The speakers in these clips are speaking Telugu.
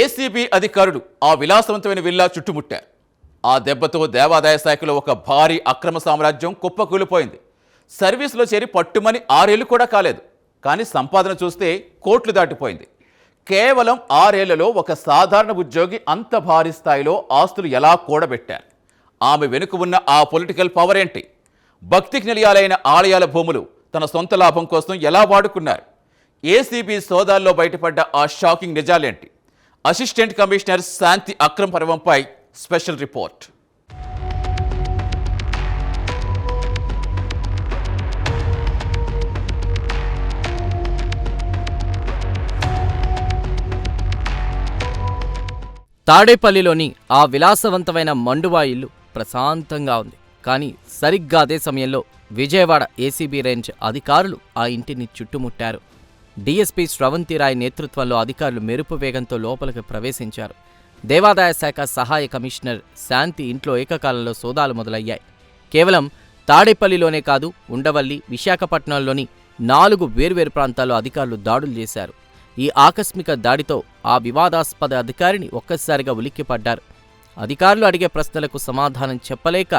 ఏసీబీ అధికారులు ఆ విలాసవంతమైన విల్లా చుట్టుముట్టారు. ఆ దెబ్బతో దేవాదాయ శాఖలో ఒక భారీ అక్రమ సామ్రాజ్యం కుప్పకూలిపోయింది. సర్వీసులో చేరి పట్టుమని 6 ఏళ్లు కూడా కాలేదు. కానీ సంపాదన చూస్తే కోట్లు దాటిపోయింది. కేవలం 6 ఏళ్లలో ఒక సాధారణ ఉద్యోగి అంత భారీ స్థాయిలో ఆస్తులు ఎలా కూడబెట్టారు? ఆమె వెనుక ఉన్న ఆ పొలిటికల్ పవర్ ఏంటి? భక్తికి నిలయాలైన ఆలయాల భూములు తన సొంత లాభం కోసం ఎలా వాడుకున్నారు? ఏసీబీ సోదాల్లో బయటపడ్డ ఆ షాకింగ్ నిజాలేంటి? అసిస్టెంట్ కమిషనర్ శాంతి అక్రమ పర్వంపై స్పెషల్ రిపోర్ట్. తాడేపల్లిలోని ఆ విలాసవంతమైన మండువా ఇల్లు ప్రశాంతంగా ఉంది. కానీ సరిగ్గా అదే సమయంలో విజయవాడ ఏసీబీ రేంజ్ అధికారులు ఆ ఇంటిని చుట్టుముట్టారు. డీఎస్పీ శ్రవంతిరాయ్ నేతృత్వంలో అధికారులు మెరుపు వేగంతో లోపలికి ప్రవేశించారు. దేవాదాయ శాఖ సహాయ కమిషనర్ శాంతి ఇంట్లో ఏకకాలంలో సోదాలు మొదలయ్యాయి. కేవలం తాడేపల్లిలోనే కాదు, ఉండవల్లి, విశాఖపట్నంలోని 4 వేర్వేరు ప్రాంతాల్లో అధికారులు దాడులు చేశారు. ఈ ఆకస్మిక దాడితో ఆ వివాదాస్పద అధికారిని ఒక్కసారిగా ఉలిక్కిపడ్డారు. అధికారులు అడిగే ప్రశ్నలకు సమాధానం చెప్పలేక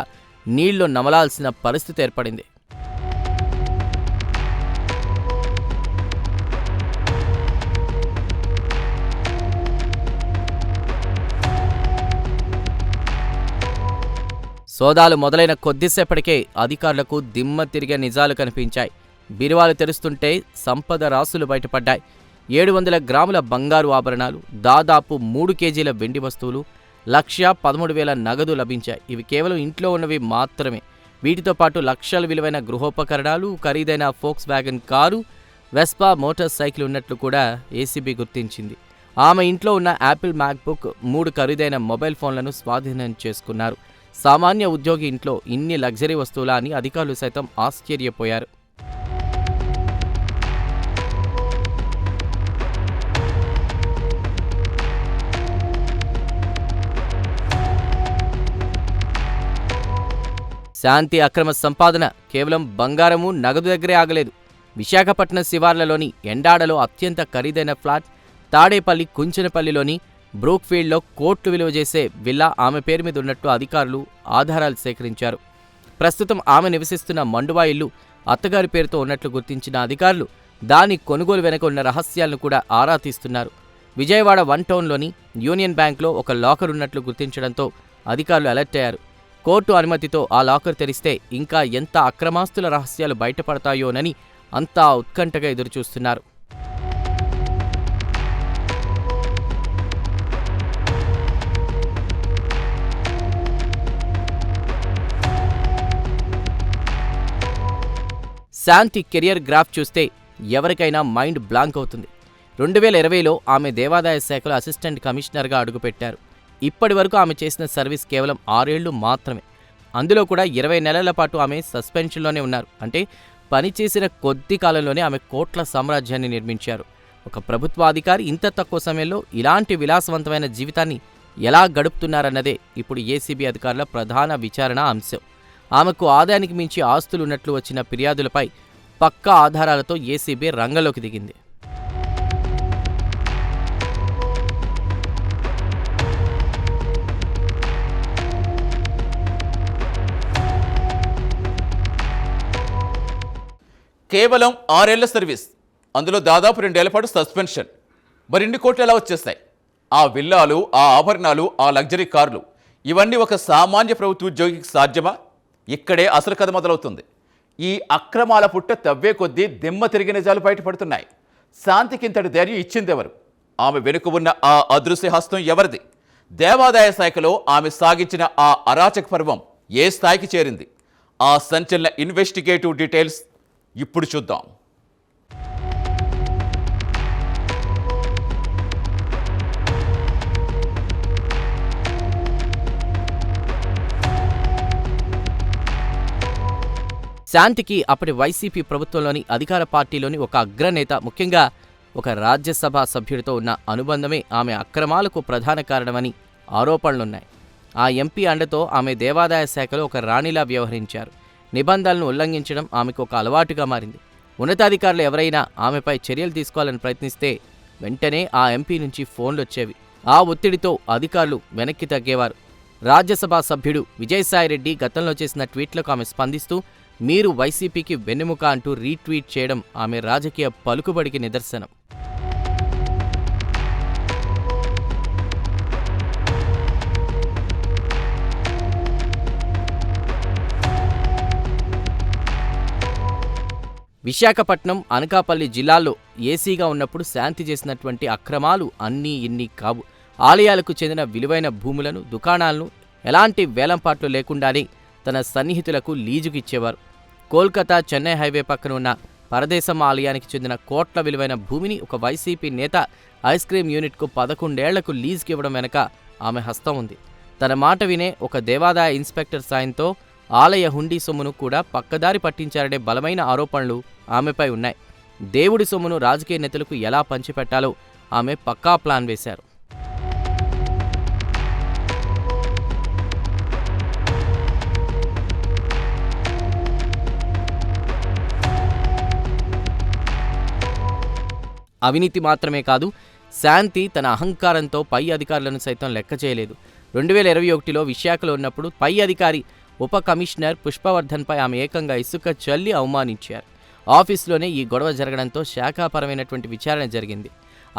నీళ్లు నమలాల్సిన పరిస్థితి ఏర్పడింది. సోదాలు మొదలైన కొద్దిసేపటికే అధికారులకు దిమ్మ తిరిగే నిజాలు కనిపించాయి. బీరువాలు తెరుస్తుంటే సంపద రాసులు బయటపడ్డాయి. 700 గ్రాముల బంగారు ఆభరణాలు, దాదాపు 3 కేజీల వెండి వస్తువులు, 1,13,000 నగదు లభించాయి. ఇవి కేవలం ఇంట్లో ఉన్నవి మాత్రమే. వీటితో పాటు లక్షల విలువైన గృహోపకరణాలు, ఖరీదైన Volkswagen car, Vespa motorcycle ఉన్నట్లు కూడా ఏసీబీ గుర్తించింది. ఆమె ఇంట్లో ఉన్న యాపిల్ మ్యాక్బుక్, 3 ఖరీదైన మొబైల్ ఫోన్లను స్వాధీనం చేసుకున్నారు. సామాన్య ఉద్యోగి ఇంట్లో ఇన్ని లగ్జరీ వస్తువులా అని అధికారులు సైతం ఆశ్చర్యపోయారు. శాంతి అక్రమ సంపాదన కేవలం బంగారము, నగదు దగ్గరే ఆగలేదు. విశాఖపట్నం శివార్లలోని ఎండాడలో అత్యంత ఖరీదైన ఫ్లాట్, తాడేపల్లి కుంచనపల్లిలోని బ్రూక్ఫీల్డ్లో కోట్లు విలువ చేసే విల్లా ఆమె పేరు మీద ఉన్నట్టు అధికారులు ఆధారాలు సేకరించారు. ప్రస్తుతం ఆమె నివసిస్తున్న మండువా ఇల్లు అత్తగారి పేరుతో ఉన్నట్లు గుర్తించిన అధికారులు దాని కొనుగోలు వెనక ఉన్న రహస్యాలను కూడా ఆరా తీస్తున్నారు. విజయవాడ 1 టౌన్లోని యూనియన్ బ్యాంక్లో ఒక లాకర్ ఉన్నట్లు గుర్తించడంతో అధికారులు అలర్ట్ అయ్యారు. కోర్టు అనుమతితో ఆ లాకర్ తెరిస్తే ఇంకా ఎంత అక్రమాస్తుల రహస్యాలు బయటపడతాయోనని అంతా ఉత్కంఠగా ఎదురుచూస్తున్నారు. శాంతి కెరియర్ గ్రాఫ్ చూస్తే ఎవరికైనా మైండ్ బ్లాంక్ అవుతుంది. 2020లో ఆమె దేవాదాయ శాఖలో అసిస్టెంట్ కమిషనర్గా అడుగుపెట్టారు. ఇప్పటి వరకు ఆమె చేసిన సర్వీస్ కేవలం 6 ఏళ్లు మాత్రమే. అందులో కూడా 20 నెలల పాటు ఆమె సస్పెన్షన్లోనే ఉన్నారు. అంటే పనిచేసిన కొద్ది కాలంలోనే ఆమె కోట్ల సామ్రాజ్యాన్ని నిర్మించారు. ఒక ప్రభుత్వాధికారి ఇంత తక్కువ సమయంలో ఇలాంటి విలాసవంతమైన జీవితాన్ని ఎలా గడుపుతున్నారన్నదే ఇప్పుడు ఏసీబీ అధికారుల ప్రధాన విచారణ అంశం. ఆమెకు ఆదాయానికి మించి ఆస్తులున్నట్లు వచ్చిన ఫిర్యాదులపై పక్కా ఆధారాలతో ఏసీబీ రంగంలోకి దిగింది. కేవలం 6 ఏళ్ల సర్వీస్, అందులో దాదాపు 2 ఏళ్ల పాటు సస్పెన్షన్. మరిన్ని కోట్లు ఎలా వచ్చేస్తాయి? ఆ విల్లాలు, ఆ ఆభరణాలు, ఆ లగ్జరీ కార్లు, ఇవన్నీ ఒక సామాన్య ప్రభుత్వ ఉద్యోగికి సాధ్యమా? ఇక్కడే అసలు కథ మొదలవుతుంది. ఈ అక్రమాల పుట్ట తవ్వే కొద్దీ దిమ్మ తిరిగి నిజాలు బయటపడుతున్నాయి. శాంతికి ఇంతటి ధైర్యం ఇచ్చిందెవరు? ఆమె వెనుక ఉన్న ఆ అదృశ్య హస్తం ఎవరిది? దేవాదాయ శాఖలో ఆమె సాగించిన ఆ అరాచక పర్వం ఏ స్థాయికి చేరింది? ఆ సంచలన ఇన్వెస్టిగేటివ్ డీటెయిల్స్ ఇప్పుడు చూద్దాం. శాంతికి అప్పటి వైసీపీ ప్రభుత్వంలోని అధికార పార్టీలోని ఒక అగ్రనేత, ముఖ్యంగా ఒక రాజ్యసభ సభ్యుడితో ఉన్న అనుబంధమే ఆమె అక్రమాలకు ప్రధాన కారణమని ఆరోపణలున్నాయి. ఆ ఎంపీ అండతో ఆమె దేవాదాయ శాఖలో ఒక రాణిలా వ్యవహరించారు. నిబంధనలను ఉల్లంఘించడం ఆమెకు ఒక అలవాటుగా మారింది. ఉన్నతాధికారులు ఎవరైనా ఆమెపై చర్యలు తీసుకోవాలని ప్రయత్నిస్తే వెంటనే ఆ ఎంపీ నుంచి ఫోన్లు వచ్చేవి. ఆ ఒత్తిడితో అధికారులు వెనక్కి తగ్గేవారు. రాజ్యసభ సభ్యుడు విజయసాయిరెడ్డి గతంలో చేసిన ట్వీట్లకు ఆమె స్పందిస్తూ మీరు వైసీపీకి వెన్నెముక అంటూ రీట్వీట్ చేయడం ఆమె రాజకీయ పలుకుబడికి నిదర్శనం. విశాఖపట్నం, అనకాపల్లి జిల్లాల్లో ఏసీగా ఉన్నప్పుడు శాంతి చేసినటువంటి అక్రమాలు అన్నీ ఇన్ని కావు. ఆలయాలకు చెందిన విలువైన భూములను, దుకాణాలను ఎలాంటి వేలంపాట్లు లేకుండానే తన సన్నిహితులకు లీజుకిచ్చేవారు. కోల్కతా చెన్నై హైవే పక్కన ఉన్న పరదేశం ఆలయానికి చెందిన కోట్ల విలువైన భూమిని ఒక వైసీపీ నేత ఐస్ క్రీం యూనిట్కు 11 ఏళ్లకు లీజుకి ఇవ్వడం వెనక ఆమె హస్తం ఉంది. తన మాట వినే ఒక దేవాదాయ ఇన్స్పెక్టర్ సాయంతో ఆలయ హుండీ సొమ్మును కూడా పక్కదారి పట్టించారనే బలమైన ఆరోపణలు ఆమెపై ఉన్నాయి. దేవుడి సొమ్మును రాజకీయ నేతలకు ఎలా పంచిపెట్టాలో ఆమె పక్కా ప్లాన్ వేశారు. అవినీతి మాత్రమే కాదు, శాంతి తన అహంకారంతో పై అధికారులను సైతం లెక్క చేయలేదు. 2021లో విశాఖలో ఉన్నప్పుడు పై అధికారి ఉప కమిషనర్ పుష్పవర్ధన్పై ఆమె ఏకంగా ఇసుక చల్లి అవమానించారు. ఆఫీసులోనే ఈ గొడవ జరగడంతో శాఖాపరమైనటువంటి విచారణ జరిగింది.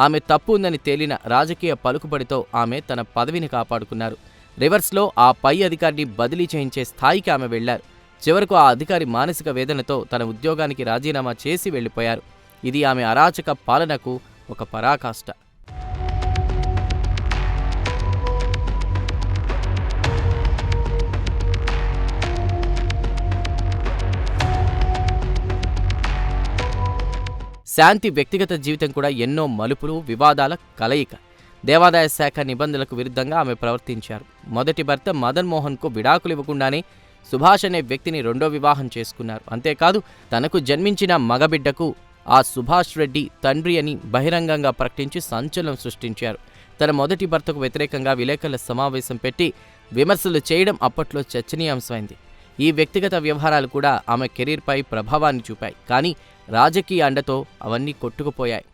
ఆమె తప్పు ఉందని తేలిన రాజకీయ పలుకుబడితో ఆమె తన పదవిని కాపాడుకున్నారు. రివర్స్లో ఆ పై అధికారిని బదిలీ చేయించే స్థాయికి ఆమె వెళ్లారు. చివరకు ఆ అధికారి మానసిక వేదనతో తన ఉద్యోగానికి రాజీనామా చేసి వెళ్లిపోయారు. ఇది ఆమె అరాచక పాలనకు ఒక పరాకాష్ట. శాంతి వ్యక్తిగత జీవితం కూడా ఎన్నో మలుపులు, వివాదాల కలయిక. దేవాదాయ శాఖ నిబంధనలకు విరుద్ధంగా ఆమె ప్రవర్తించారు. మొదటి భర్త మదన్ మోహన్కు విడాకులు ఇవ్వకుండానే సుభాష్ అనే వ్యక్తిని రెండో వివాహం చేసుకున్నారు. అంతేకాదు తనకు జన్మించిన మగబిడ్డకు ఆ సుభాష్ రెడ్డి తండ్రి అని బహిరంగంగా ప్రకటించి సంచలనం సృష్టించారు. తన మొదటి భర్తకు వ్యతిరేకంగా విలేకరుల సమావేశం పెట్టి విమర్శలు చేయడం అప్పట్లో చర్చనీయాంశమైంది. ఈ వ్యక్తిగత వ్యవహారాలు కూడా ఆమె కెరీర్పై ప్రభావాన్ని చూపాయి. కానీ రాజకీయ అండతో అవన్నీ కొట్టుకుపోయాయి.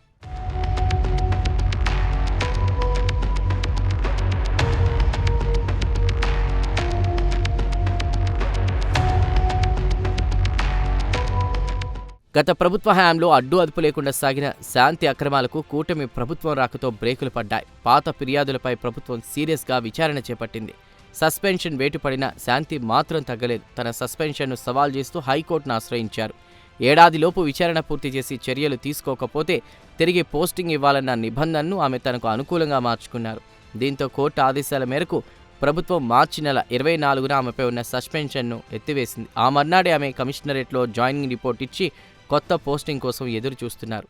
గత ప్రభుత్వ హయాంలో అడ్డు అదుపు లేకుండా సాగిన శాంతి అక్రమాలకు కూటమి ప్రభుత్వం రాకతో బ్రేకులు పడ్డాయి. పాత ఫిర్యాదులపై ప్రభుత్వం సీరియస్గా విచారణ చేపట్టింది. సస్పెన్షన్ వేటుపడిన శాంతి మాత్రం తగ్గలేదు. తన సస్పెన్షన్ను సవాల్ చేస్తూ హైకోర్టును ఆశ్రయించారు. ఏడాదిలోపు విచారణ పూర్తి చేసి చర్యలు తీసుకోకపోతే తిరిగి పోస్టింగ్ ఇవ్వాలన్న నిబంధనను ఆమె తనకు అనుకూలంగా మార్చుకున్నారు. దీంతో కోర్టు ఆదేశాల మేరకు ప్రభుత్వం మార్చి నెల 24న ఆమెపై ఉన్న సస్పెన్షన్ను ఎత్తివేసింది. ఆ మర్నాడే ఆమె కమిషనరేట్లో జాయినింగ్ రిపోర్ట్ ఇచ్చి కొత్త పోస్టింగ్ కోసం ఎదురు చూస్తున్నారు.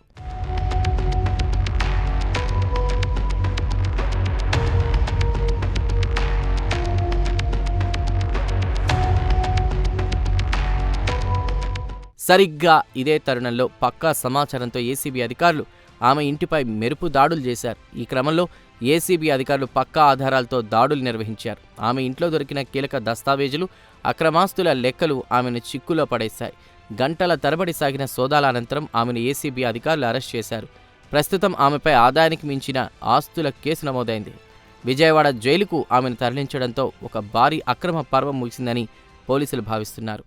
సరిగ్గా ఇదే తరుణంలో పక్కా సమాచారంతో ఏసీబీ అధికారులు ఆమె ఇంటిపై మెరుపు దాడులు చేశారు. ఈ క్రమంలో ఏసీబీ అధికారులు పక్కా ఆధారాలతో దాడులు నిర్వహించారు. ఆమె ఇంట్లో దొరికిన కీలక దస్తావేజులు, అక్రమాస్తుల లెక్కలు ఆమెను చిక్కులో పడేశాయి. గంటల తరబడి సాగిన సోదాల అనంతరం ఆమెను ఏసీబీ అధికారులు అరెస్ట్ చేశారు. ప్రస్తుతం ఆమెపై ఆదాయానికి మించిన ఆస్తుల కేసు నమోదైంది. విజయవాడ జైలుకు ఆమెను తరలించడంతో ఒక భారీ అక్రమ పర్వం ముగిసిందని పోలీసులు భావిస్తున్నారు.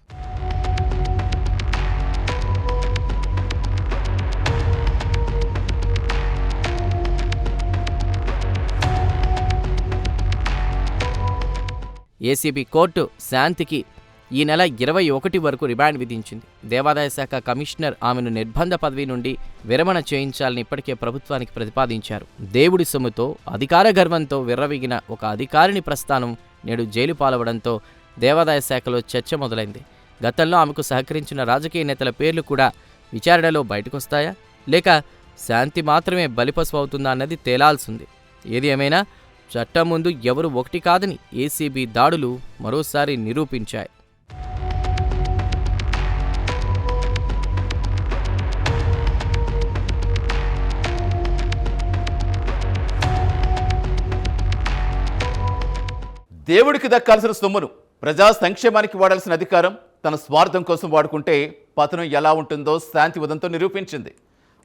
ఏసీబీ కోర్టు శాంతికి ఈ నెల 21 వరకు రిమాండ్ విధించింది. దేవాదాయ శాఖ కమిషనర్ ఆమెను నిర్బంధ పదవి నుండి విరమణ చేయించాలని ఇప్పటికే ప్రభుత్వానికి ప్రతిపాదించారు. దేవుడి సొమ్ముతో, అధికార గర్వంతో విర్రవీగిన ఒక అధికారిని ప్రస్థానం నేడు జైలు పాలవడంతో దేవాదాయ శాఖలో చర్చ మొదలైంది. గతంలో ఆమెకు సహకరించిన రాజకీయ నేతల పేర్లు కూడా విచారణలో బయటకొస్తాయా, లేక శాంతి మాత్రమే బలిపశువు అవుతుందా అన్నది తేలాల్సింది. ఏది ఏమైనా చట్టం ముందు ఎవరు ఒకటి కాదని ఏసీబీ దాడులు మరోసారి నిరూపించాయి. దేవుడికి దక్కాల్సిన సొమ్మును ప్రజా సంక్షేమానికి వాడాల్సిన అధికారం తన స్వార్థం కోసం వాడుకుంటే పతనం ఎలా ఉంటుందో శాంతి ఉదంతో నిరూపించింది.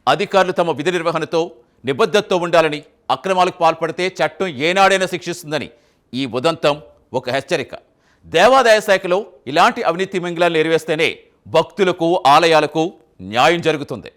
అధికారులు తమ విధి నిర్వహణతో నిబద్ధతతో ఉండాలని అక్రమాలకు పాల్పడితే చట్టం ఏనాడైనా శిక్షిస్తుందని ఈ ఉదంతం ఒక హెచ్చరిక. దేవాదాయ శాఖలో ఇలాంటి అవినీతి మంగళాలు నెరవేస్తేనే భక్తులకు ఆలయాలకు న్యాయం జరుగుతుంది.